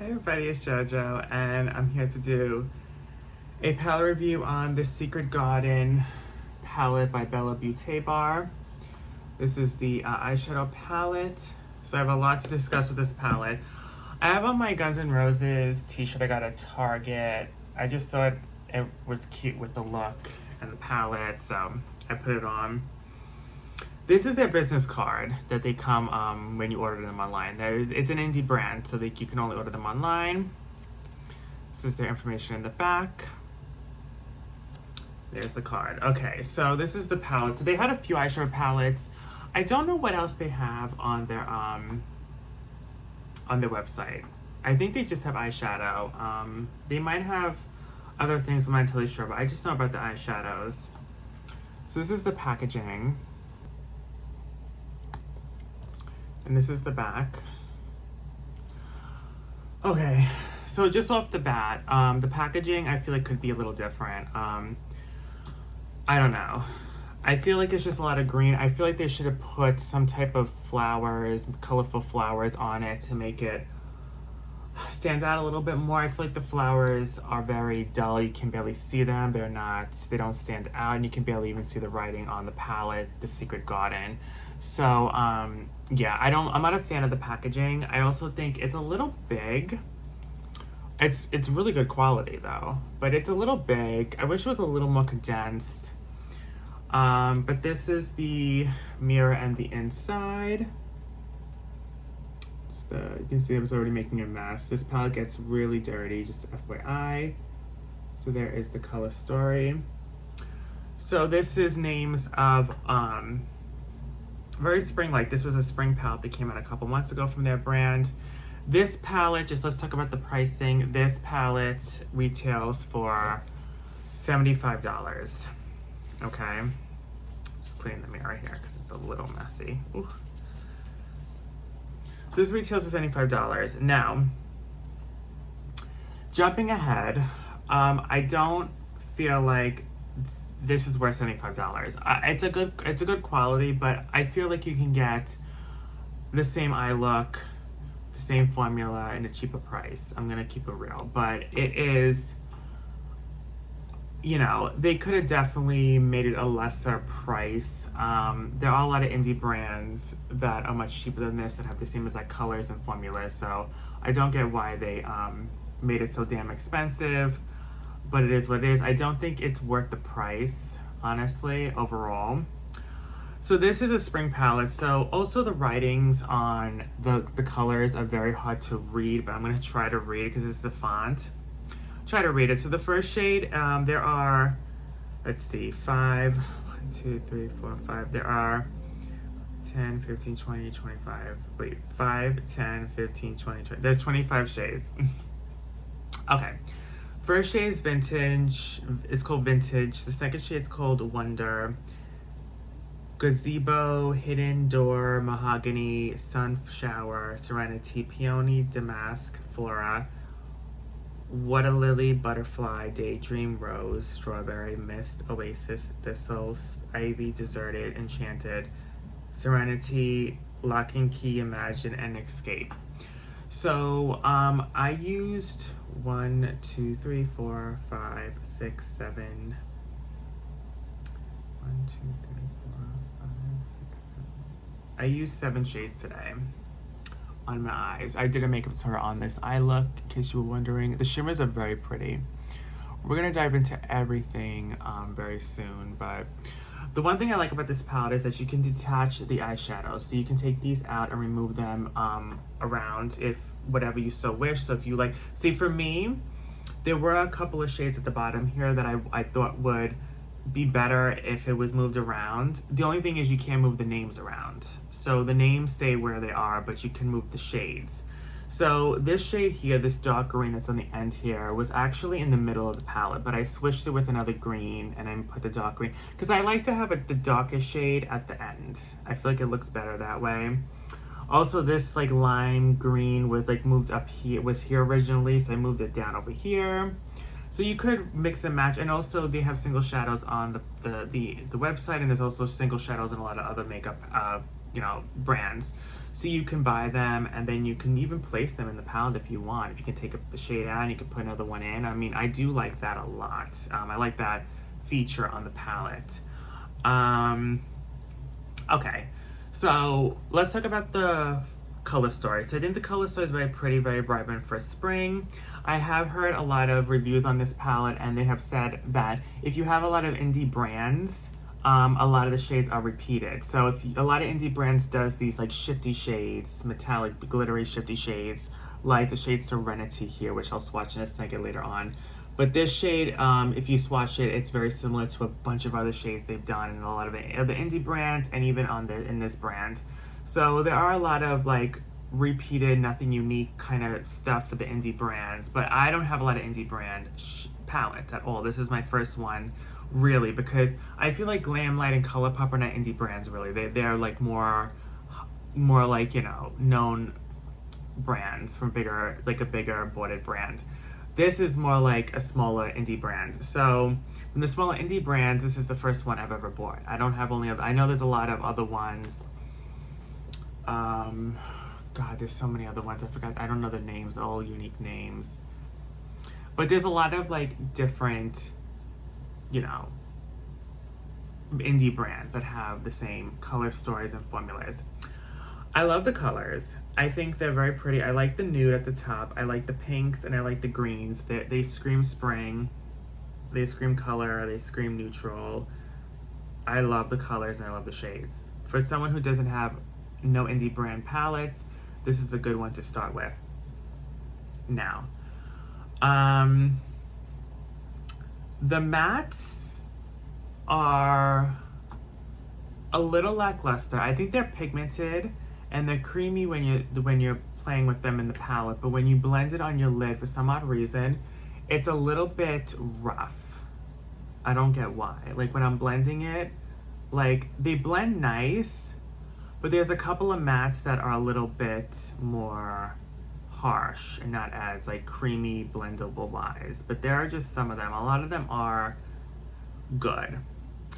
Hey everybody, it's JoJo, and I'm here to do a palette review on the Secret Garden palette by Bella Beauté Bar. This is the eyeshadow palette, so I have a lot to discuss with this palette. I have on my Guns N' Roses t-shirt I got at Target. I just thought it was cute with the look and the palette, so I put it on. This is their business card that they come when you order them online. It's an indie brand, so you can only order them online. This is their information in the back. There's the card. Okay, so this is the palette. So they had a few eyeshadow palettes. I don't know what else they have on their website. I think they just have eyeshadow. They might have other things, I'm not entirely sure, but I just know about the eyeshadows. So this is the packaging. And this is the back. Okay, so just off the bat, the packaging I feel like could be a little different. I don't know. I feel like it's just a lot of green. I feel like they should have put some type of flowers, colorful flowers on it to make it stand out a little bit more. I feel like the flowers are very dull. You can barely see them. They don't stand out, and you can barely even see the writing on the palette, The Secret Garden. So, yeah, I'm not a fan of the packaging. I also think it's a little big. It's really good quality though, but it's a little big. I wish it was a little more condensed. But this is the mirror and the inside. You can see it was already making a mess. This palette gets really dirty, just FYI. So there is the color story. So this is names of very spring-like. This was a spring palette that came out a couple months ago from their brand. This palette, let's talk about the pricing. This palette retails for $75. Okay, just cleaning the mirror here because it's a little messy. Ooh. So this retails for $75. Now, jumping ahead, I don't feel like this is worth $75. It's a good quality, but I feel like you can get the same eye look, the same formula, and a cheaper price. I'm gonna keep it real, but it is, you know, they could have definitely made it a lesser price. There are a lot of indie brands that are much cheaper than this that have the same exact colors and formulas, so I don't get why they made it so damn expensive, but it is what it is. I don't think it's worth the price, honestly, overall. So this is a spring palette, so also the writings on the colors are very hard to read, but I'm gonna try to read it because it's the font. Try to read it. So the first shade, there are, let's see, 5, 1, 2, 3, 4, 5. There are 10, 15, 20, 25. Wait, 5, 10, 15, 20, 20. There's 25 shades. Okay. First shade is Vintage. It's called Vintage. The second shade is called Wonder. Gazebo, Hidden Door, Mahogany, Sun Shower, Serenity, Peony, Damask, Flora, Water Lily, Butterfly, Daydream, Rose, Strawberry, Mist, Oasis, Thistle, Ivy, Deserted, Enchanted, Serenity, Lock and Key, Imagine, and Escape. So I used 1, 2, 3, 4, 5, 6, 7. 1, 2, 3, 4, 5, 6, 7. I used 7 shades today on my eyes. I did a makeup tutorial on this eye look, in case you were wondering. The shimmers are very pretty. We're gonna dive into everything very soon, but the one thing I like about this palette is that you can detach the eyeshadows. So you can take these out and remove them around if whatever you so wish. So if you like, see for me, there were a couple of shades at the bottom here that I thought would be better if it was moved around. The only thing is you can't move the names around. So the names stay where they are, but you can move the shades. So this shade here, this dark green that's on the end here, was actually in the middle of the palette, but I switched it with another green and I put the dark green because I like to have the darkest shade at the end. I feel like it looks better that way. Also, this like lime green was like moved up here, was here originally, so I moved it down over here. So you could mix and match, and also they have single shadows on the website, and there's also single shadows in a lot of other makeup you know, brands. So you can buy them, and then you can even place them in the palette if you want. If you can take a shade out and you can put another one in. I mean, I do like that a lot. I like that feature on the palette. Okay, so let's talk about the color story. So I think the color story is very pretty, very vibrant for spring. I have heard a lot of reviews on this palette, and they have said that if you have a lot of indie brands, a lot of the shades are repeated. So if a lot of indie brands does these like shifty shades, metallic, glittery shifty shades, like the shade Serenity here, which I'll swatch in a second later on. But this shade, if you swatch it, it's very similar to a bunch of other shades they've done in a lot of the indie brands, and even in this brand. So there are a lot of like repeated, nothing unique kind of stuff for the indie brands, but I don't have a lot of indie brand palettes at all. This is my first one, really, because I feel like Glamlight and ColourPop are not indie brands, really. They're like more like, you know, known brands from bigger, like a bigger boarded brand. This is more like a smaller indie brand. So from the smaller indie brands, this is the first one I've ever bought. I don't have only other, I know there's a lot of other ones. God, there's so many other ones. I forgot, I don't know the names, all unique names. But there's a lot of like different, you know, indie brands that have the same color stories and formulas. I love the colors. I think they're very pretty. I like the nude at the top. I like the pinks and I like the greens. They scream spring. They scream color. They scream neutral. I love the colors and I love the shades. For someone who doesn't have no indie brand palettes, this is a good one to start with. Now, the mattes are a little lackluster. I think they're pigmented and they're creamy when you're playing with them in the palette, but when you blend it on your lid, for some odd reason, it's a little bit rough. I don't get why. Like when I'm blending it, like they blend nice, but there's a couple of mattes that are a little bit more harsh and not as like creamy blendable wise, but there are just some of them. A lot of them are good.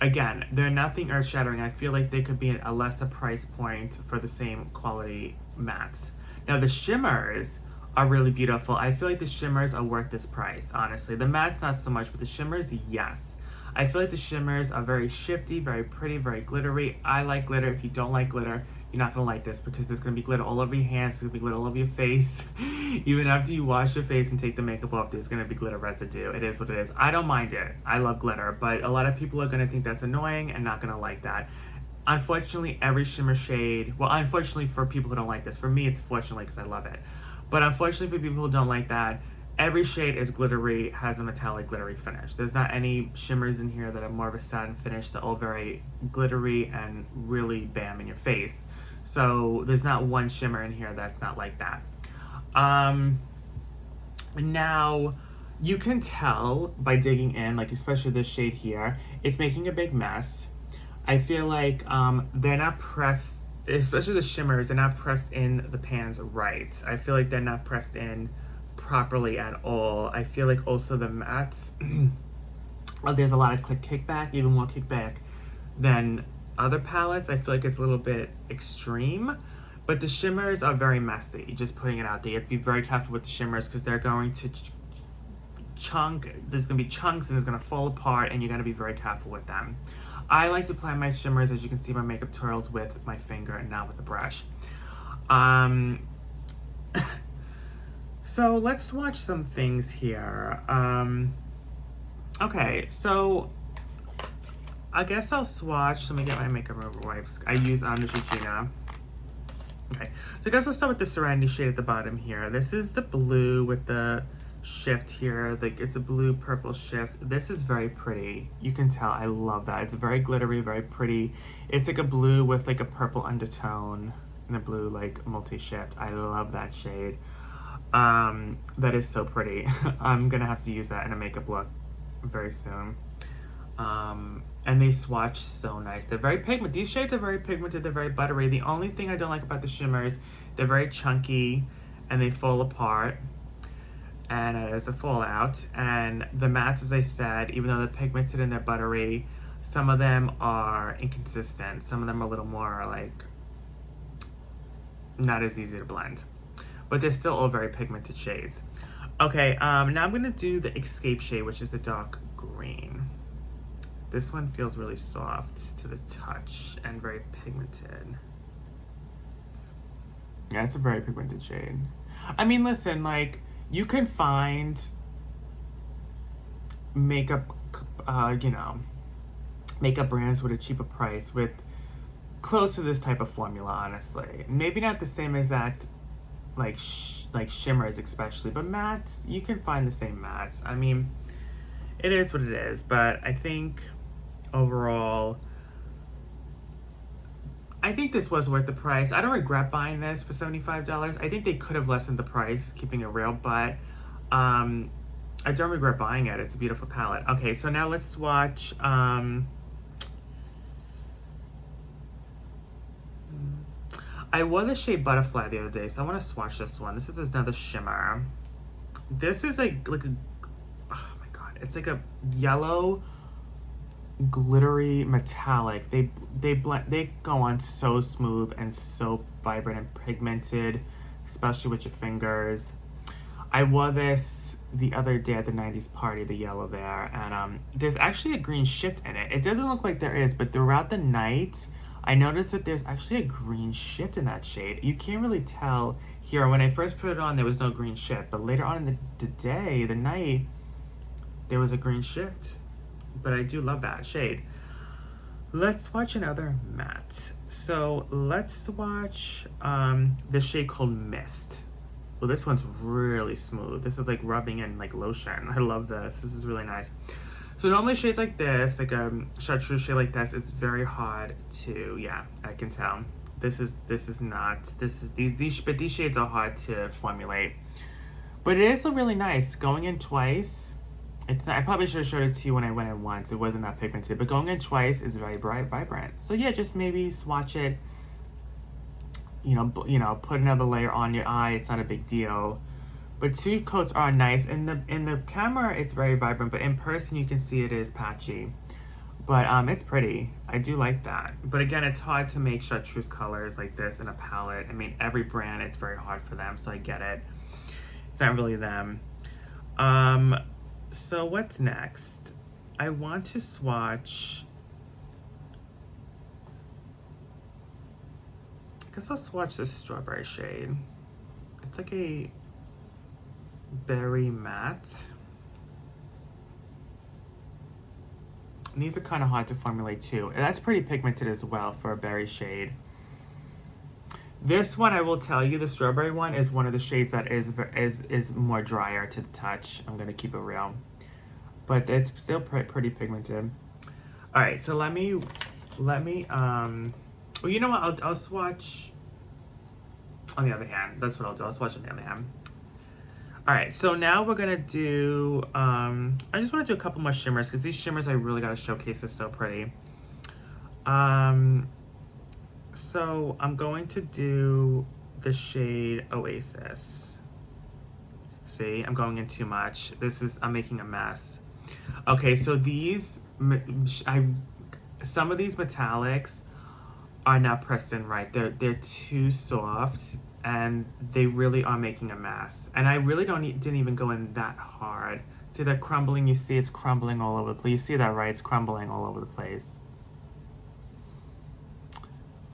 Again, they're nothing earth-shattering. I feel like they could be a lesser price point for the same quality mattes. Now the shimmers are really beautiful. I feel like the shimmers are worth this price, honestly. The mattes not so much, but the shimmers, yes. I feel like the shimmers are very shifty, very pretty, very glittery. I like glitter. If you don't like glitter, you're not gonna like this because there's gonna be glitter all over your hands, there's gonna be glitter all over your face. Even after you wash your face and take the makeup off, there's gonna be glitter residue. It is what it is. I don't mind it. I love glitter, but a lot of people are gonna think that's annoying and not gonna like that. Unfortunately, every shimmer shade, well, unfortunately for people who don't like this, for me it's fortunately because I love it. But unfortunately for people who don't like that, every shade is glittery, has a metallic glittery finish. There's not any shimmers in here that are more of a satin finish. They're all very glittery and really bam in your face. So there's not one shimmer in here that's not like that. Now, you can tell by digging in, like especially this shade here, it's making a big mess. I feel like they're not pressed, especially the shimmers, they're not pressed in the pans right. I feel like they're not pressed in properly at all. I feel like also the mattes, there's a lot of kickback, even more kickback than other palettes. I feel like it's a little bit extreme, but the shimmers are very messy, just putting it out there. You have to be very careful with the shimmers because they're going to chunk, there's going to be chunks and it's going to fall apart and you're going to be very careful with them. I like to apply my shimmers, as you can see, my makeup tutorials with my finger and not with a brush. So let's swatch some things here. Okay, so I guess I'll swatch. Let me get my makeup remover wipes. I use Neutrogena. Okay, so I guess I'll start with the Serenity shade at the bottom here. This is the blue with the shift here. Like it's a blue purple shift. This is very pretty. You can tell I love that. It's very glittery, very pretty. It's like a blue with like a purple undertone and a blue like multi-shift. I love that shade. That is so pretty. I'm gonna have to use that in a makeup look very soon. And they swatch so nice. They're very pigmented. These shades are very pigmented. They're very buttery. The only thing I don't like about the shimmers, they're very chunky and they fall apart. And there's a fallout. And the mattes, as I said, even though they're pigmented and they're buttery, some of them are inconsistent. Some of them are a little more like not as easy to blend. But they're still all very pigmented shades. Okay, now I'm gonna do the Escape shade, which is the dark green. This one feels really soft to the touch and very pigmented. Yeah, it's a very pigmented shade. I mean, listen, like, you can find makeup, makeup brands with a cheaper price with close to this type of formula, honestly. Maybe not the same exact, like shimmers especially, but mattes, you can find the same mattes. I mean, it is what it is, but I think overall, I think this was worth the price. I don't regret buying this for $75. I think they could have lessened the price, keeping it real, but I don't regret buying it. It's a beautiful palette. Okay, so now let's swatch. I wore the shade Butterfly the other day, so I want to swatch this one. This is another shimmer. This is like a, oh my god, it's like a yellow, glittery metallic. They blend, they go on so smooth and so vibrant and pigmented, especially with your fingers. I wore this the other day at the 90s party, the yellow there, and there's actually a green shift in it. It doesn't look like there is, but throughout the night, I noticed that there's actually a green shift in that shade. You can't really tell here. When I first put it on, there was no green shift, but later on in the day, the night, there was a green shift. But I do love that shade. Let's watch another matte. So let's watch this shade called Mist. Well, this one's really smooth. This is like rubbing in like lotion. I love this. This is really nice. So normally shades like this, like a chartreuse shade like this, it's very hard to, yeah, I can tell. These shades are hard to formulate. But it is really nice. Going in twice, it's not, I probably should have showed it to you when I went in once. It wasn't that pigmented, but going in twice is very bright, vibrant. So yeah, just maybe swatch it, put another layer on your eye. It's not a big deal. But 2 coats are nice. In the camera, it's very vibrant, but in person, you can see it is patchy. But it's pretty. I do like that. But again, it's hard to make chartreuse colors like this in a palette. I mean, every brand, it's very hard for them, so I get it. It's not really them. So what's next? I want to swatch. I guess I'll swatch this strawberry shade. It's like a berry matte. And these are kind of hard to formulate too. And that's pretty pigmented as well for a berry shade. This one, I will tell you, the strawberry one is one of the shades that is more drier to the touch. I'm gonna keep it real, but it's still pretty pigmented. All right, so let me. Well, you know what? I'll swatch. On the other hand, that's what I'll do. I'll swatch on the other hand. All right, so now we're gonna do, I just wanna do a couple more shimmers because these shimmers I really gotta showcase. They're so pretty. So I'm going to do the shade Oasis. See, I'm going in too much. I'm making a mess. Okay, so some of these metallics are not pressed in right. They're too soft. And they really are making a mess. And I really didn't even go in that hard. See that crumbling? You see it's crumbling all over the place. You see that, right? It's crumbling all over the place.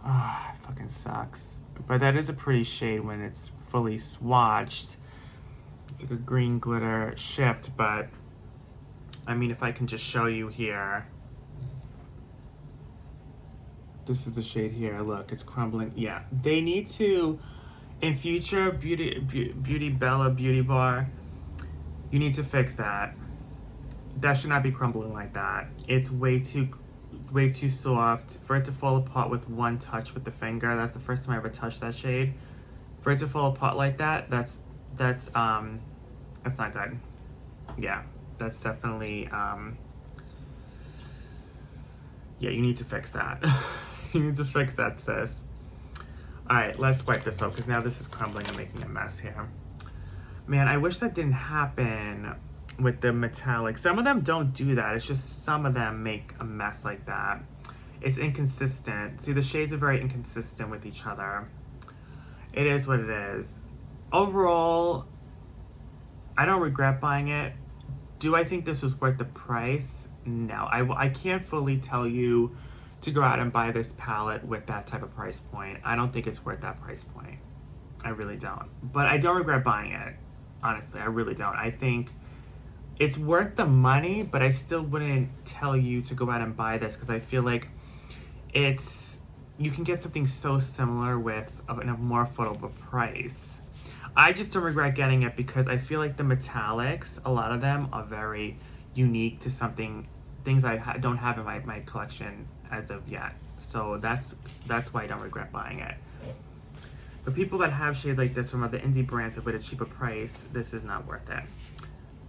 Ah, it fucking sucks. But that is a pretty shade when it's fully swatched. It's like a green glitter shift, but I mean, if I can just show you here. This is the shade here. Look, it's crumbling. Yeah, they need to. In future Beauty Bella Beauty Bar, you need to fix that. That should not be crumbling like that. It's way too soft for it to fall apart with one touch with the finger. That's the first time I ever touched that shade. For it to fall apart like that, that's not good. Yeah, that's definitely yeah, you need to fix that. You need to fix that, sis. All right, let's wipe this off because now this is crumbling and making a mess here. Man, I wish that didn't happen with the metallic. Some of them don't do that. It's just some of them make a mess like that. It's inconsistent. See, the shades are very inconsistent with each other. It is what it is. Overall, I don't regret buying it. Do I think this was worth the price? No. I can't fully tell you to go out and buy this palette with that type of price point. I don't think it's worth that price point. I really don't. But I don't regret buying it. Honestly, I really don't. I think it's worth the money, but I still wouldn't tell you to go out and buy this because I feel like you can get something so similar with a more affordable price. I just don't regret getting it because I feel like the metallics, a lot of them are very unique to things I don't have in my collection as of yet. So that's why I don't regret buying it. For people that have shades like this from other indie brands with a cheaper price, this is not worth it.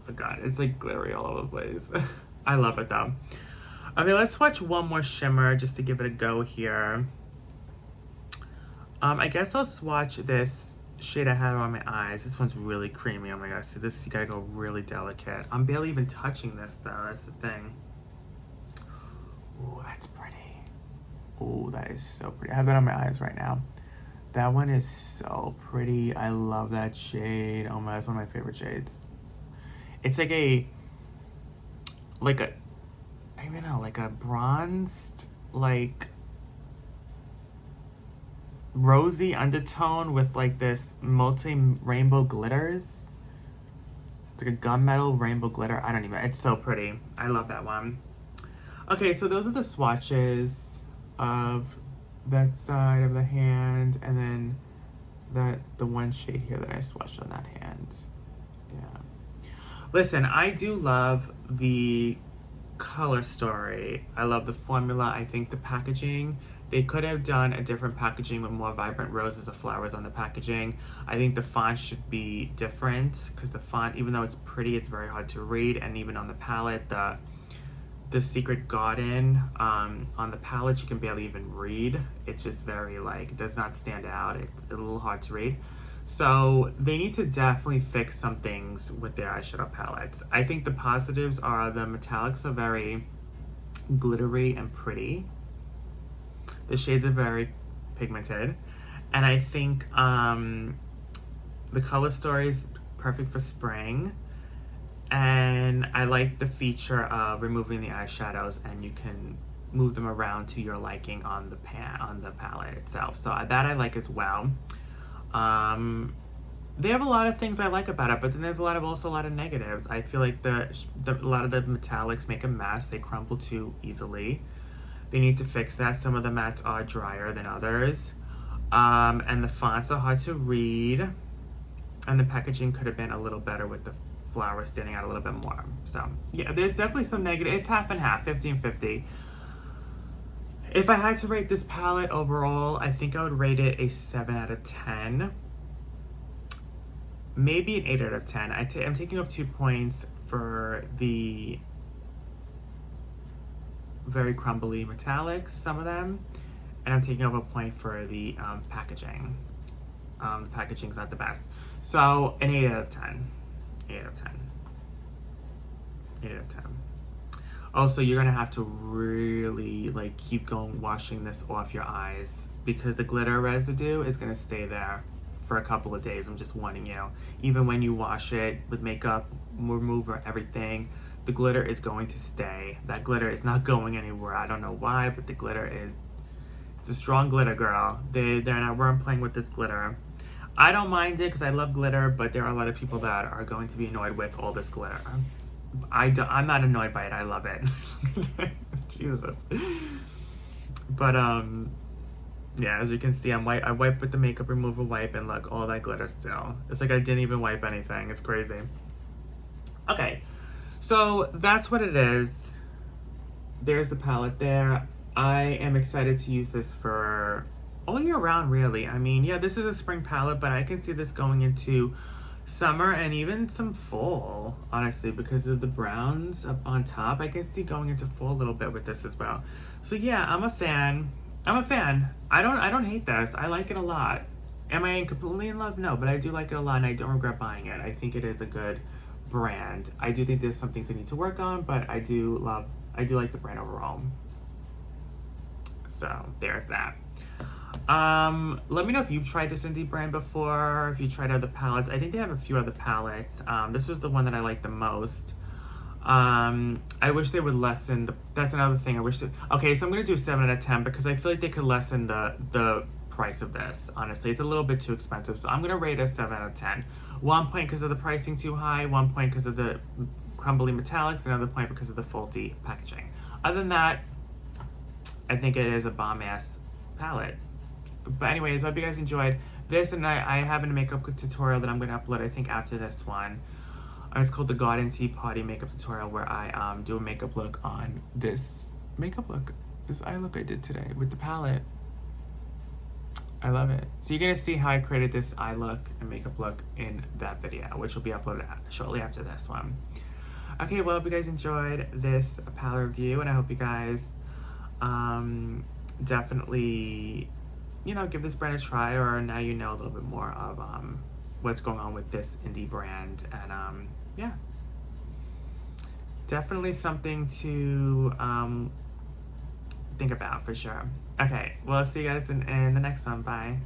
Oh god, it's like glittery all over the place. I love it though. Okay, let's swatch one more shimmer just to give it a go here. I guess I'll swatch this shade I had on my eyes. This one's really creamy. Oh my gosh, so this, you gotta go really delicate. I'm barely even touching this though, that's the thing. Ooh, that's pretty. Ooh, that is so pretty. I have that on my eyes right now. That one is so pretty. I love that shade. Oh my, that's one of my favorite shades. It's like I don't even know, like a bronzed, like rosy undertone with like this multi-rainbow glitters. It's like a gunmetal rainbow glitter. I don't even, it's so pretty. I love that one. Okay, so those are the swatches of that side of the hand, and then the one shade here that I swatched on that hand. Yeah. Listen, I do love the color story. I love the formula. I think the packaging, they could have done a different packaging with more vibrant roses or flowers on the packaging. I think the font should be different because the font, even though it's pretty, it's very hard to read. And even on the palette, the Secret Garden on the palette, you can barely even read. It's just very it does not stand out. It's a little hard to read. So they need to definitely fix some things with their eyeshadow palettes. I think the positives are the metallics are very glittery and pretty. The shades are very pigmented. And I think the color story is perfect for spring. And I like the feature of removing the eyeshadows and you can move them around to your liking on the palette itself. So that I like as well. They have a lot of things I like about it, but then there's also a lot of negatives. I feel like a lot of the metallics make a mess. They crumble too easily. They need to fix that. Some of the mattes are drier than others. And the fonts are hard to read. And the packaging could have been a little better with the flowers standing out a little bit more. So yeah, there's definitely some negative. It's half and half, 50-50. If I had to rate this palette overall, I think I would rate it a 7 out of 10. Maybe an 8 out of 10. I'm taking off 2 points for the very crumbly metallics, some of them, and I'm taking off a point for the packaging. The packaging's not the best. So an 8 out of 10. 8 out of 10. 8 out of 10. Also, you're gonna have to really keep going washing this off your eyes because the glitter residue is gonna stay there for a couple of days. I'm just warning you. Even when you wash it with makeup, remove everything, the glitter is going to stay. That glitter is not going anywhere. I don't know why, but the glitter it's a strong glitter, girl. We're playing with this glitter. I don't mind it because I love glitter, but there are a lot of people that are going to be annoyed with all this glitter. I'm not annoyed by it. I love it. Jesus. But yeah, as you can see, I wipe with the makeup remover wipe, and look, all that glitter still. It's like I didn't even wipe anything. It's crazy. Okay, so that's what it is. There's the palette there. I am excited to use this for all year round, really. I mean, yeah, this is a spring palette, but I can see this going into summer and even some fall, honestly, because of the browns up on top. I can see going into fall a little bit with this as well. So yeah, I'm a fan. I don't hate this. I like it a lot. Am I completely in love? No, but I do like it a lot and I don't regret buying it. I think it is a good brand. I do think there's some things I need to work on, but I do like the brand overall. So there's that. Let me know if you've tried this indie brand before, if you tried other palettes. I think they have a few other palettes. This was the one that I liked the most. I wish they would lessen that's another thing. I wish okay, so I'm gonna do 7 out of 10 because I feel like they could lessen the price of this. Honestly, it's a little bit too expensive, so I'm gonna rate it a 7 out of 10. 1 point because of the pricing too high, 1 point because of the crumbly metallics, another point because of the faulty packaging. Other than that, I think it is a bomb ass palette. But anyways, I hope you guys enjoyed this, and I have a makeup tutorial that I'm gonna upload, I think, after this one. It's called the Garden Tea Party makeup tutorial, where I do a makeup look on this this eye look I did today with the palette. I love it. So you're gonna see how I created this eye look and makeup look in that video, which will be uploaded shortly after this one. Okay, well, I hope you guys enjoyed this palette review, and I hope you guys definitely, you know, give this brand a try, or now you know a little bit more of what's going on with this indie brand. And yeah, definitely something to think about for sure. Okay, well, I'll see you guys in the next one. Bye.